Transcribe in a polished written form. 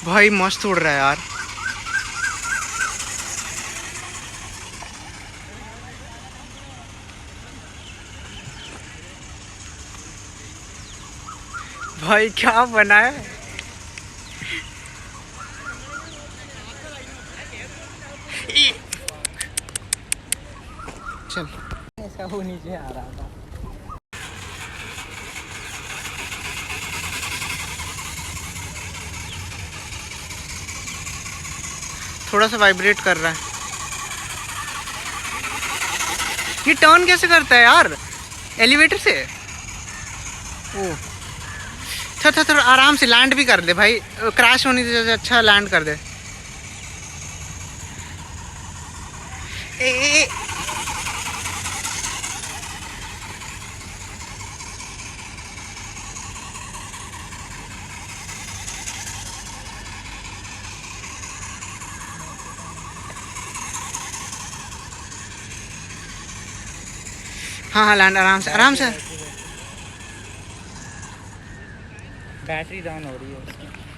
भाई मस्त उड़ रहा है यार। भाई क्या बना है। चल इसका वो नीचे आ रहा था। थोड़ा सा वाइब्रेट कर रहा है। ये टर्न कैसे करता है यार एलिवेटर से। ओ थोड़ा थोड़ा आराम से लैंड भी कर दे भाई, क्रैश होने से अच्छा लैंड कर दे। ए, हाँ हाँ लैंड आराम से आराम से। बैटरी डाउन हो रही है उसकी।